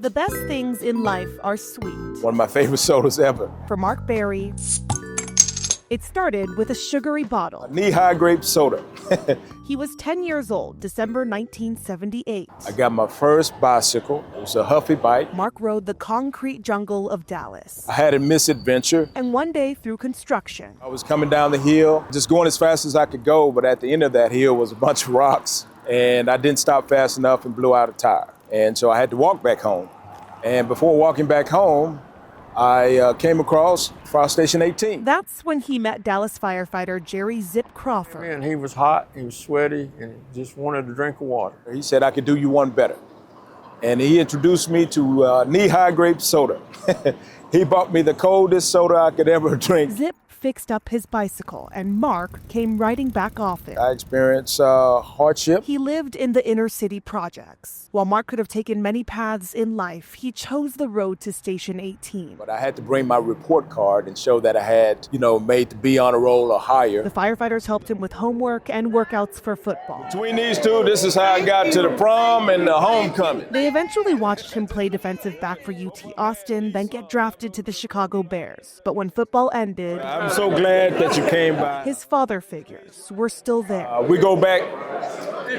The best things in life are sweet. One of my favorite sodas ever. For Mark Berry, it started with a sugary bottle. Knee-high grape soda. He was 10 years old, December 1978. I got my first bicycle. It was a Huffy bike. Mark rode the concrete jungle of Dallas. I had a misadventure. And one day through construction. I was coming down the hill, just going as fast as I could go, but at the end of that hill was a bunch of rocks, and I didn't stop fast enough and blew out a tire. And so I had to walk back home. And before walking back home, I came across Fire Station 18. That's when he met Dallas firefighter Jerry Zip Crawford. And he was hot, he was sweaty, and just wanted a drink of water. He said I could do you one better. And he introduced me to knee-high grape soda. He bought me the coldest soda I could ever drink. Zip fixed up his bicycle, and Mark came riding back often. I experienced hardship. He lived in the inner city projects. While Mark could have taken many paths in life, he chose the road to Station 18. But I had to bring my report card and show that I had, made to be on a roll or higher. The firefighters helped him with homework and workouts for football. Between these two, this is how I got to the prom and the homecoming. They eventually watched him play defensive back for UT Austin, then get drafted to the Chicago Bears. But when football ended, I'm so glad that you came by. His father figures were still there. We go back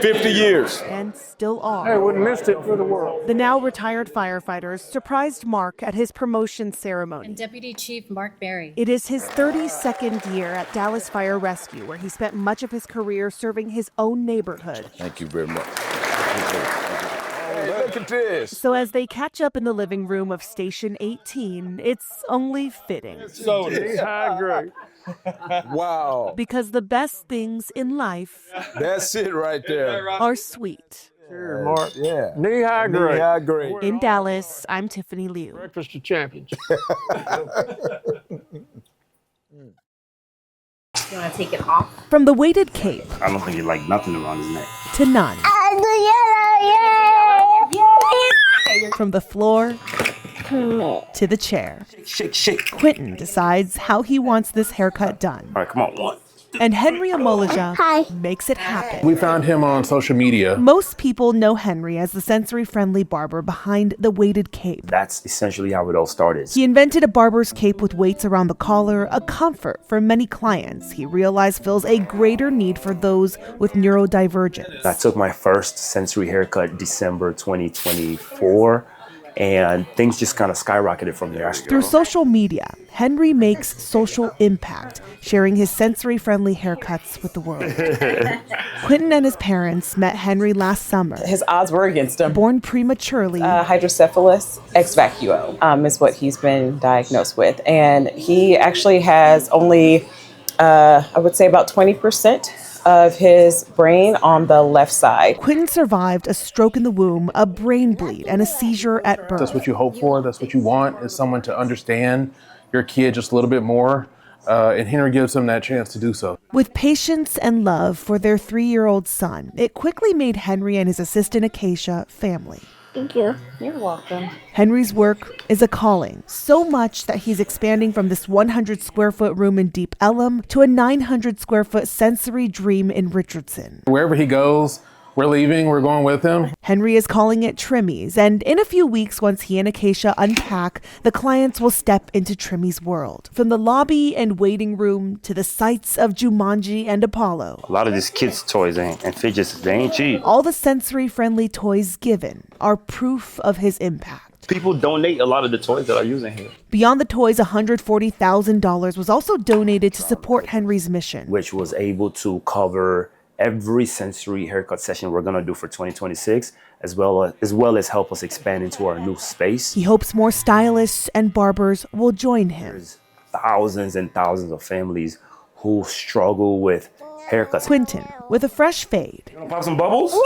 50 years. And still are. I wouldn't missed it for the world. The now retired firefighters surprised Mark at his promotion ceremony. And Deputy Chief Mark Berry. It is his 32nd year at Dallas Fire Rescue, where he spent much of his career serving his own neighborhood. Thank you very much. Hey, look at this. So as they catch up in the living room of Station 18, it's only fitting. Knee-high grape. Wow. Because the best things in life That's it right there. are sweet. Cheers, Mark. Yeah. Knee-high grape. Knee-high grape. In Dallas, I'm Tiffany Liou. Breakfast of champions. You want to take it off? From the weighted cape I don't think he liked nothing around his neck. to none. From the floor to the chair. Shake, shake. Quentin decides how he wants this haircut done. All right, come on. One. And Henry Amolija makes it happen. We found him on social media. Most people know Henry as the sensory-friendly barber behind the weighted cape. That's essentially how it all started. He invented a barber's cape with weights around the collar, a comfort for many clients he realized fills a greater need for those with neurodivergence. I took my first sensory haircut December 2024, and things just kind of skyrocketed from there. Through social media, Henry makes social impact, sharing his sensory-friendly haircuts with the world. Quentin and his parents met Henry last summer. His odds were against him. Born prematurely, Hydrocephalus ex vacuo is what he's been diagnosed with. And he actually has only, I would say about 20% of his brain on the left side. Quentin survived a stroke in the womb, a brain bleed, and a seizure at birth. That's what you hope for. That's what you want, is someone to understand your kid just a little bit more. And Henry gives him that chance to do so. With patience and love for their 3-year-old son, it quickly made Henry and his assistant Acacia family. Thank you. You're welcome. Henry's work is a calling, so much that he's expanding from this 100-square-foot room in Deep Ellum to a 900-square-foot sensory dream in Richardson. Wherever he goes, we're leaving, we're going with him. Henry is calling it Trimmy's, and in a few weeks, once he and Acacia unpack, the clients will step into Trimmy's world. From the lobby and waiting room to the sights of Jumanji and Apollo. A lot of these kids' toys and fidgets, they ain't cheap. All the sensory-friendly toys given are proof of his impact. People donate a lot of the toys that I use in here. Beyond the toys, $140,000 was also donated to support Henry's mission. Which was able to cover every sensory haircut session we're going to do for 2026, as well as help us expand into our new space. He hopes more stylists and barbers will join him. There's thousands and thousands of families who struggle with haircuts. Quentin, with a fresh fade, You want to pop some bubbles?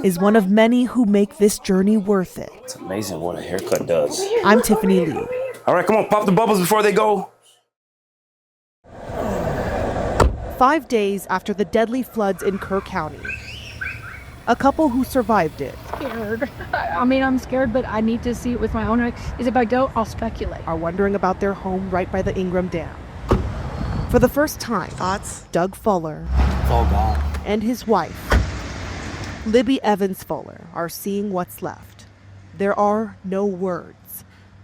is one of many who make this journey worth it. It's amazing what a haircut does. I'm Tiffany Liou. All right, come on, pop the bubbles before they go. 5 days after the deadly floods in Kerr County, a couple who survived it Scared. I'm scared, but I need to see it with my own eyes. Is if I don't, I'll speculate. are wondering about their home right by the Ingram Dam. For the first time, Doug Fuller and his wife, Libby Evans Fuller, are seeing what's left. There are no words.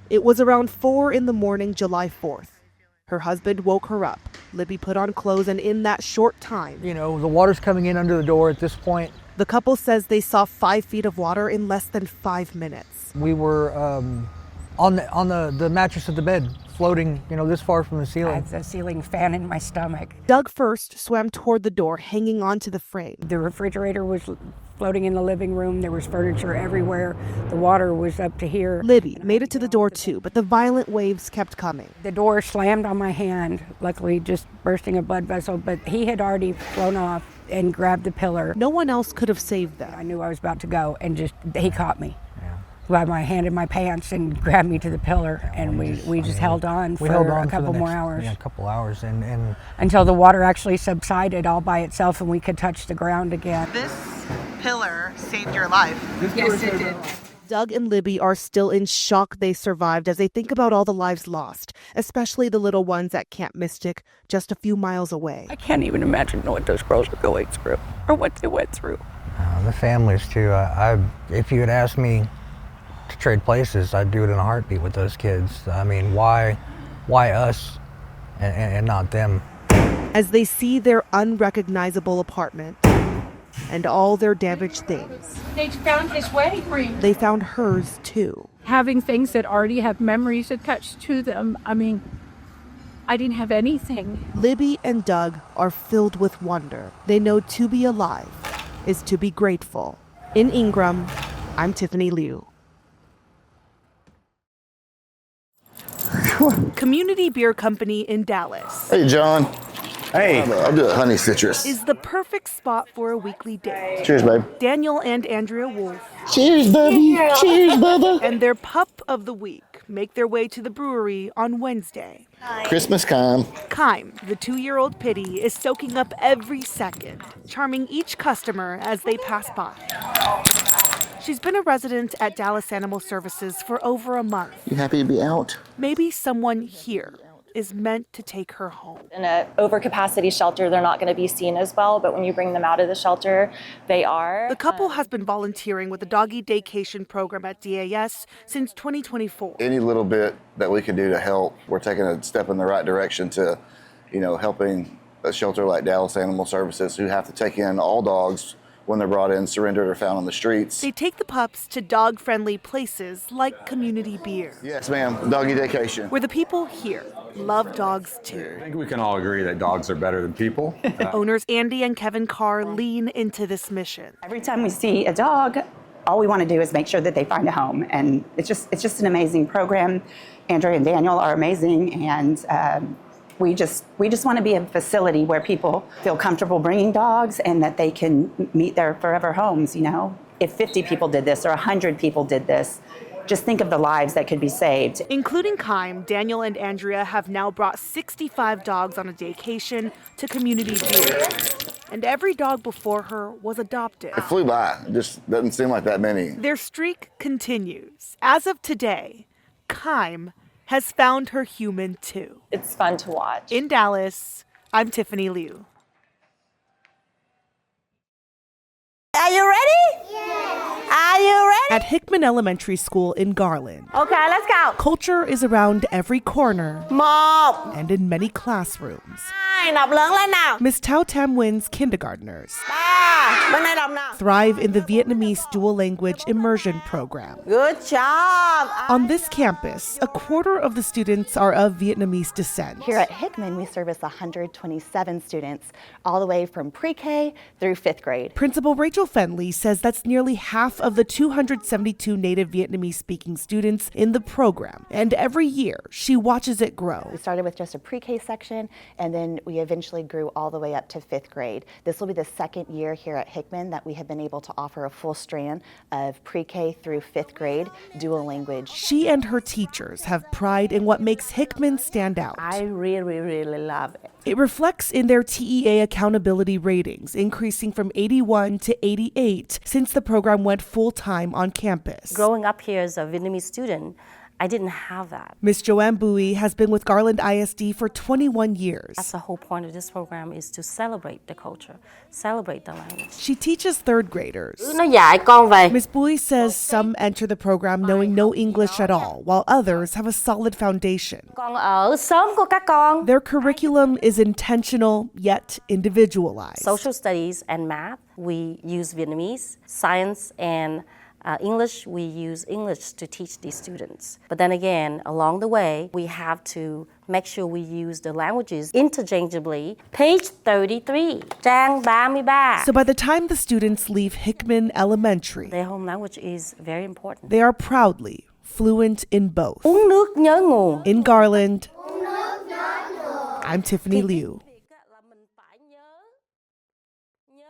It was around 4 a.m, July 4th. Her husband woke her up. Libby put on clothes, and in that short time, You know, the water's coming in under the door at this point. the couple says they saw 5 feet of water in less than 5 minutes. We were on the mattress of the bed, floating, you know, this far from the I ceiling. had the ceiling fan in my stomach. Doug first swam toward the door, hanging onto the frame. The refrigerator was floating in the living room. There was furniture everywhere. The water was up to here. Libby made it to the door too, but the violent waves kept coming. The door slammed on my hand, luckily just bursting a blood vessel, but he had already flown off and grabbed the pillar. No one else could have saved them. I knew I was about to go, and he caught me. Grabbed my hand in my pants and grabbed me to the pillar, and we just held on for a couple more hours. Yeah, a couple hours, and until the water actually subsided all by itself and we could touch the ground again. This pillar saved your life. Yes, it did. Doug and Libby are still in shock they survived as they think about all the lives lost, especially the little ones at Camp Mystic, just a few miles away. I can't even imagine what those girls are going through or what they went through. the families too. If you had asked me to trade places, I'd do it in a heartbeat with those kids. I mean, why us and not them? As they see their unrecognizable apartment and all their damaged things, They found his wedding ring. they found hers too. Having things that already have memories attached to them, I mean, I didn't have anything. Libby and Doug are filled with wonder. They know to be alive is to be grateful. In Ingram, I'm Tiffany Liou. Community Beer Company in Dallas Hey, John. Hey. I'll do a honey citrus. is the perfect spot for a weekly date. Cheers, babe. Daniel and Andrea Wolf Cheers, baby. Cheers, Bubba. and their pup of the week make their way to the brewery on Wednesday. Christmas time. Kime, the 2-year-old pitty, is soaking up every second, charming each customer as they pass by. She's been a resident at Dallas Animal Services for over a month. You happy to be out? Maybe someone here is meant to take her home. In an overcapacity shelter, they're not going to be seen as well, but when you bring them out of the shelter, they are. The couple has been volunteering with the doggy daycation program at DAS since 2024. Any little bit that we can do to help, we're taking a step in the right direction to, helping a shelter like Dallas Animal Services, who have to take in all dogs when they're brought in, surrendered, or found on the streets. They take the pups to dog-friendly places like Community Beer, Yes, ma'am. Doggy daycation. where the people here love dogs too. I think we can all agree that dogs are better than people. Owners Andy and Kevin Carr lean into this mission. Every time we see a dog, all we want to do is make sure that they find a home, and it's just an amazing program. Andrea and Daniel are amazing, and we just want to be a facility where people feel comfortable bringing dogs and that they can meet their forever homes. If 50 people did this or 100 people did this, just think of the lives that could be saved. Including Kime, Daniel and Andrea have now brought 65 dogs on a daycation to Community Beer. And every dog before her was adopted. It flew by. It just doesn't seem like that many. Their streak continues. As of today, Kime has found her human too. It's fun to watch. In Dallas, I'm Tiffany Liou. Are you ready? Yes. Are you ready? At Hickman Elementary School in Garland, Okay, let's go. culture is around every corner 1 and in many classrooms. 2 đọc lớn lên nào. Miss Tao Tam Nguyen's kindergartners 3 bên này đọc nào. thrive in the Vietnamese dual language immersion program. Good job. On this campus, a quarter of the students are of Vietnamese descent. Here at Hickman, we service 127 students, all the way from pre-K through 5th grade. Principal Rachel Fenley says that's nearly half of the 272 native Vietnamese-speaking students in the program, and every year she watches it grow. We started with just a pre-K section, and then we eventually grew all the way up to 5th grade. This will be the second year here at Hickman that we have been able to offer a full strand of pre-K through 5th grade dual language. She and her teachers have pride in what makes Hickman stand out. I really love it. It reflects in their TEA accountability ratings, increasing from 81 to 88 since the program went full-time on campus. Growing up here as a Vietnamese student, I didn't have that. Miss Joanne Bowie has been with Garland ISD for 21 years. That's the whole point of this program, is to celebrate the culture, celebrate the language. She teaches third graders. Nó dạy con về. Miss Bowie says some enter the program knowing no English at all, while others have a solid foundation. Con ở xóm của các con. Their curriculum is intentional yet individualized. Social studies and math, we use Vietnamese. Science and English, we use English to teach these students. But then again, along the way, we have to make sure we use the languages interchangeably. Page 33, trang 33. So by the time the students leave Hickman Elementary, their home language is very important. They are proudly fluent in both. Uống nước nhớ nguồn. In Garland, I'm Tiffany Liou.